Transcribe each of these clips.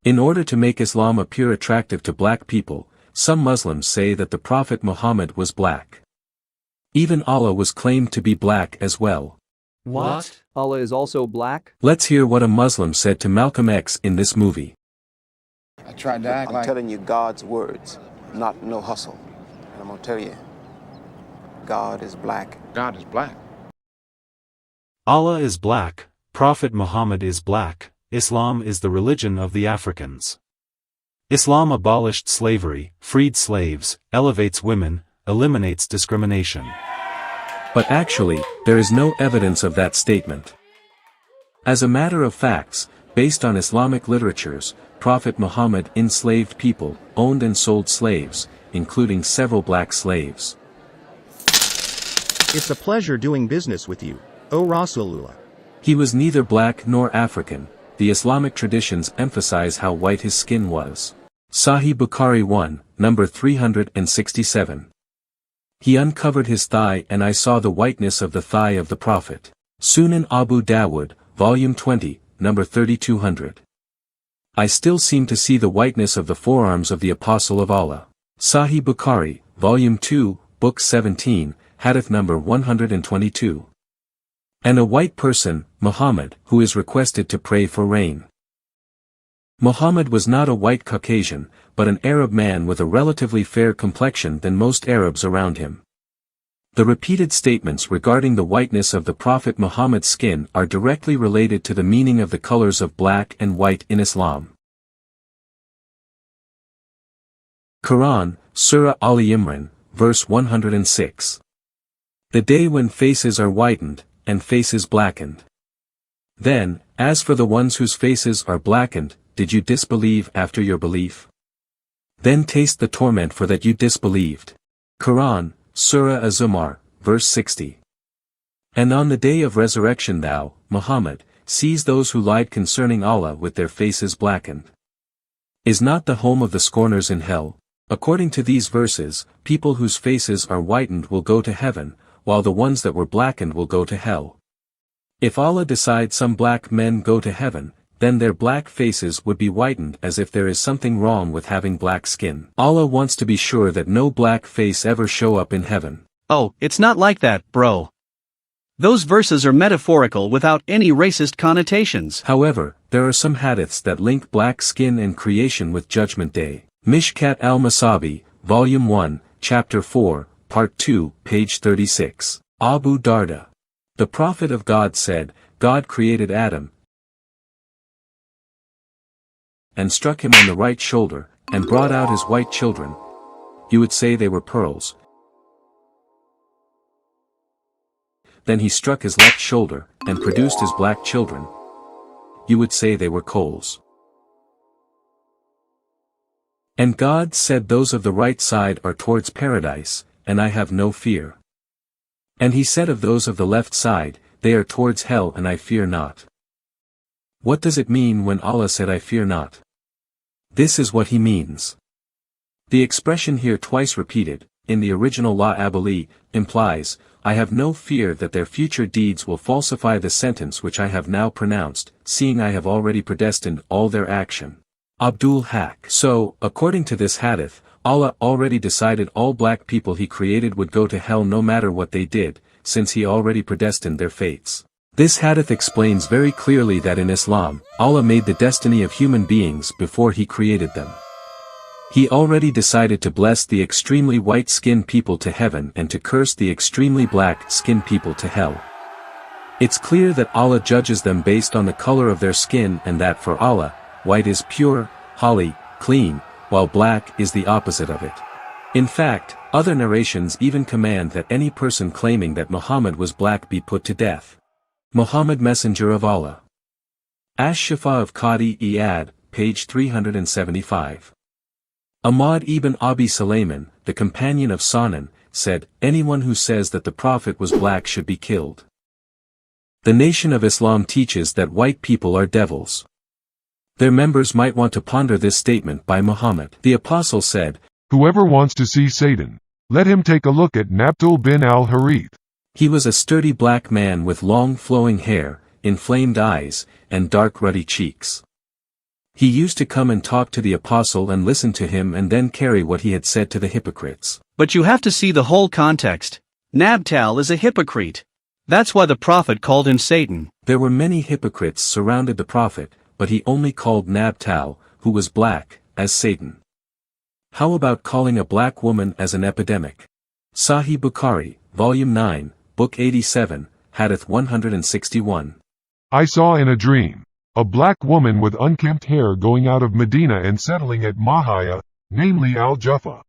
In order to make Islam appear attractive to black people, some Muslims say that the Prophet Muhammad was black. Even Allah was claimed to be black as well. What? Allah is also black? Let's hear what a Muslim said to Malcolm X in this movie. I tried to act I'm like... telling you God's words, not no hustle. And I'm gonna tell you, God is black. God is black. Allah is black, Prophet Muhammad is black, Islam is the religion of the Africans. Islam abolished slavery, freed slaves, elevates women, eliminates discrimination. But actually, there is no evidence of that statement. As a matter of facts, based on Islamic literatures, Prophet Muhammad enslaved people, owned and sold slaves, including several black slaves. It's a pleasure doing business with you, O Rasulullah. He was neither black nor African. The Islamic traditions emphasize how white his skin was. Sahih Bukhari 1, number 367. He uncovered his thigh and I saw the whiteness of the thigh of the Prophet. Sunan Abu Dawud, volume 20, number 3200. I still seem to see the whiteness of the forearms of the Apostle of Allah. Sahih Bukhari, volume 2, book 17, hadith number 122. And a white person, Muhammad, who is requested to pray for rain. Muhammad was not a white Caucasian, but an Arab man with a relatively fair complexion than most Arabs around him. The repeated statements regarding the whiteness of the Prophet Muhammad's skin are directly related to the meaning of the colors of black and white in Islam. Quran, Surah Ali Imran, verse 106. The day when faces are whitened, and faces blackened. Then, as for the ones whose faces are blackened, did you disbelieve after your belief? Then taste the torment for that you disbelieved. Quran, Surah Az-Zumar, verse 60. And on the day of resurrection thou, Muhammad, sees those who lied concerning Allah with their faces blackened. Is not the home of the scorners in hell? According to these verses, people whose faces are whitened will go to heaven, while the ones that were blackened will go to hell. If Allah decides some black men go to heaven, then their black faces would be whitened as if there is something wrong with having black skin. Allah wants to be sure that no black face ever show up in heaven. Oh, it's not like that, bro. Those verses are metaphorical without any racist connotations. However, there are some hadiths that link black skin and creation with Judgment Day. Mishkat al-Masabi, Volume 1, Chapter 4, Part 2, page 36. Abu Darda. The Prophet of God said, God created Adam, and struck him on the right shoulder, and brought out his white children. You would say they were pearls. Then he struck his left shoulder, and produced his black children. You would say they were coals. And God said those of the right side are towards paradise, and I have no fear. And he said of those of the left side, they are towards hell and I fear not. What does it mean when Allah said I fear not? This is what he means. The expression here twice repeated, in the original La Abali, implies, I have no fear that their future deeds will falsify the sentence which I have now pronounced, seeing I have already predestined all their action. Abdul Haq. So, according to this hadith, Allah already decided all black people he created would go to hell no matter what they did, since he already predestined their fates. This hadith explains very clearly that in Islam, Allah made the destiny of human beings before he created them. He already decided to bless the extremely white-skinned people to heaven and to curse the extremely black-skinned people to hell. It's clear that Allah judges them based on the color of their skin and that for Allah, white is pure, holy, clean, while black is the opposite of it. In fact, other narrations even command that any person claiming that Muhammad was black be put to death. Muhammad Messenger of Allah. Ash-Shifa of Qadi Iyad, page 375. Ahmad ibn Abi Sulayman, the companion of Sanan, said, anyone who says that the Prophet was black should be killed. The Nation of Islam teaches that white people are devils. Their members might want to ponder this statement by Muhammad. The Apostle said, whoever wants to see Satan, let him take a look at Nabtul bin al-Harith. He was a sturdy black man with long flowing hair, inflamed eyes, and dark ruddy cheeks. He used to come and talk to the apostle and listen to him and then carry what he had said to the hypocrites. But you have to see the whole context. Nabtal is a hypocrite. That's why the prophet called him Satan. There were many hypocrites surrounded the prophet, but he only called Nabtal, who was black, as Satan. How about calling a black woman as an epidemic? Sahih Bukhari, Volume 9, Book 87, Hadith 161. I saw in a dream a black woman with unkempt hair going out of Medina and settling at Mahaya, namely Al-Juffa.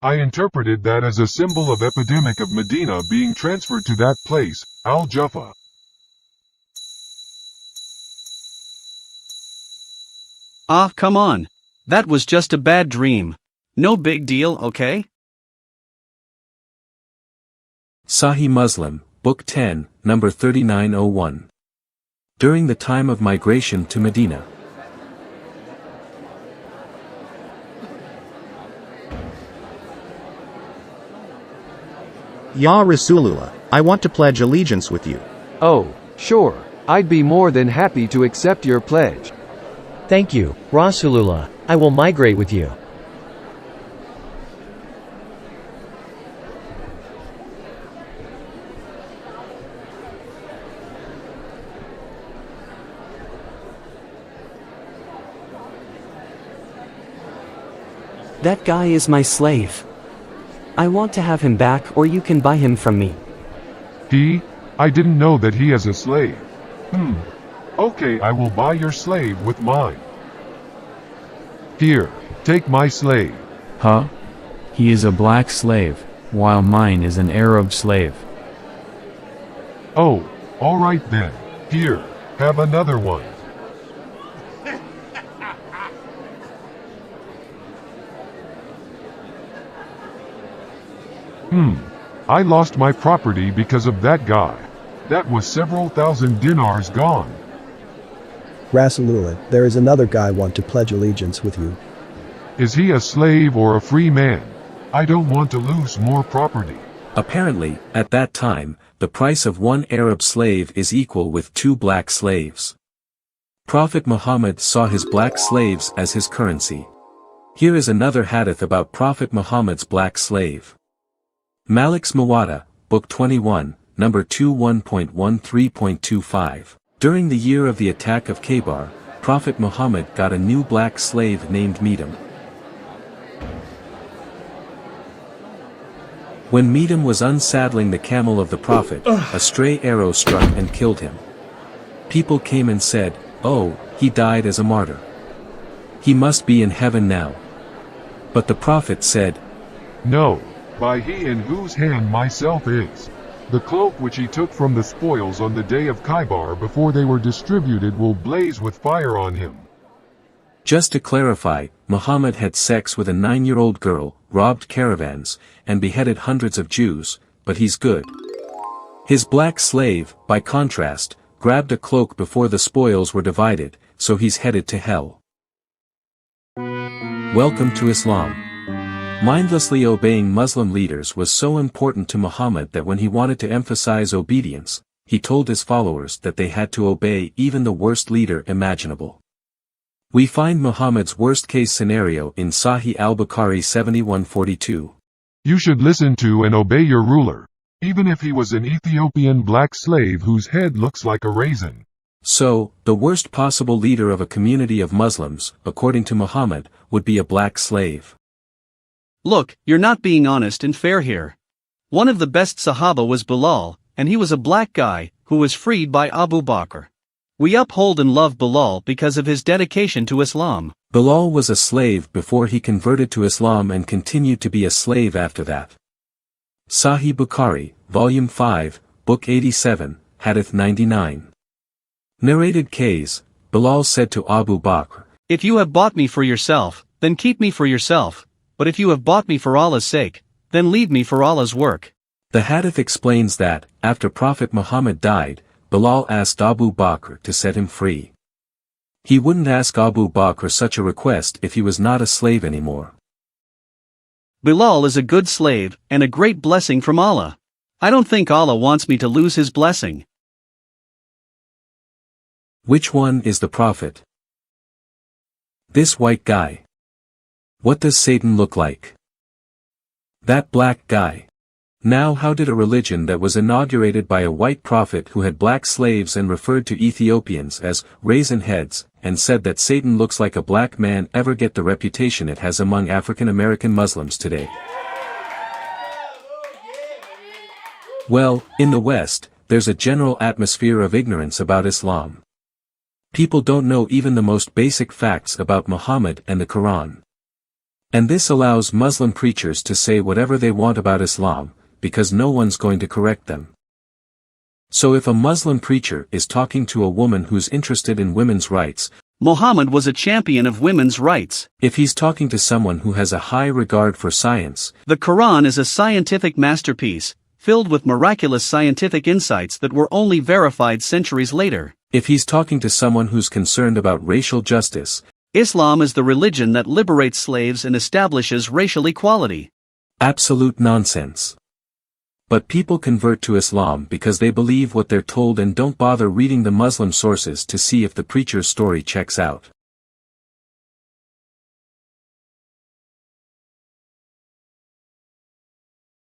I interpreted that as a symbol of epidemic of Medina being transferred to that place, Al-Juffa. Ah, come on. That was just a bad dream. No big deal, okay? Sahih Muslim, Book 10, number 3901. During the time of migration to Medina. Ya Rasulullah, I want to pledge allegiance with you. Oh, sure. I'd be more than happy to accept your pledge. Thank you, Rasulullah. I will migrate with you. That guy is my slave. I want to have him back, or you can buy him from me. I didn't know that he is a slave. Okay, I will buy your slave with mine. Here, take my slave. Huh? He is a black slave, while mine is an Arab slave. Oh, alright then. Here, have another one. I lost my property because of that guy. That was several thousand dinars gone. Rasulullah, there is another guy want to pledge allegiance with you. Is he a slave or a free man? I don't want to lose more property. Apparently, at that time, the price of one Arab slave is equal with 2 black slaves. Prophet Muhammad saw his black slaves as his currency. Here is another hadith about Prophet Muhammad's black slave. Malik's Muwatta, Book 21, number 21.13.25. During the year of the attack of Khaybar, Prophet Muhammad got a new black slave named Medam. When Medam was unsaddling the camel of the Prophet, a stray arrow struck and killed him. People came and said, "Oh, he died as a martyr. He must be in heaven now." But the Prophet said, "No, by he in whose hand myself is. The cloak which he took from the spoils on the day of Khaybar before they were distributed will blaze with fire on him." Just to clarify, Muhammad had sex with a 9-year-old girl, robbed caravans, and beheaded hundreds of Jews, but he's good. His black slave, by contrast, grabbed a cloak before the spoils were divided, so he's headed to hell. Welcome to Islam. Mindlessly obeying Muslim leaders was so important to Muhammad that when he wanted to emphasize obedience, he told his followers that they had to obey even the worst leader imaginable. We find Muhammad's worst-case scenario in Sahih al-Bukhari 7142. You should listen to and obey your ruler, even if he was an Ethiopian black slave whose head looks like a raisin. So, the worst possible leader of a community of Muslims, according to Muhammad, would be a black slave. Look, you're not being honest and fair here. One of the best Sahaba was Bilal, and he was a black guy, who was freed by Abu Bakr. We uphold and love Bilal because of his dedication to Islam. Bilal was a slave before he converted to Islam and continued to be a slave after that. Sahih Bukhari, Volume 5, Book 87, Hadith 99. Narrated Qais, Bilal said to Abu Bakr, "If you have bought me for yourself, then keep me for yourself. But if you have bought me for Allah's sake, then leave me for Allah's work." The hadith explains that, after Prophet Muhammad died, Bilal asked Abu Bakr to set him free. He wouldn't ask Abu Bakr such a request if he was not a slave anymore. Bilal is a good slave, and a great blessing from Allah. I don't think Allah wants me to lose his blessing. Which one is the Prophet? This white guy. What does Satan look like? That black guy. Now how did a religion that was inaugurated by a white prophet who had black slaves and referred to Ethiopians as raisin heads, and said that Satan looks like a black man ever get the reputation it has among African American Muslims today? Well, in the West, there's a general atmosphere of ignorance about Islam. People don't know even the most basic facts about Muhammad and the Quran. And this allows Muslim preachers to say whatever they want about Islam, because no one's going to correct them. So if a Muslim preacher is talking to a woman who's interested in women's rights, Muhammad was a champion of women's rights. If he's talking to someone who has a high regard for science, the Quran is a scientific masterpiece, filled with miraculous scientific insights that were only verified centuries later. If he's talking to someone who's concerned about racial justice, Islam is the religion that liberates slaves and establishes racial equality. Absolute nonsense. But people convert to Islam because they believe what they're told and don't bother reading the Muslim sources to see if the preacher's story checks out.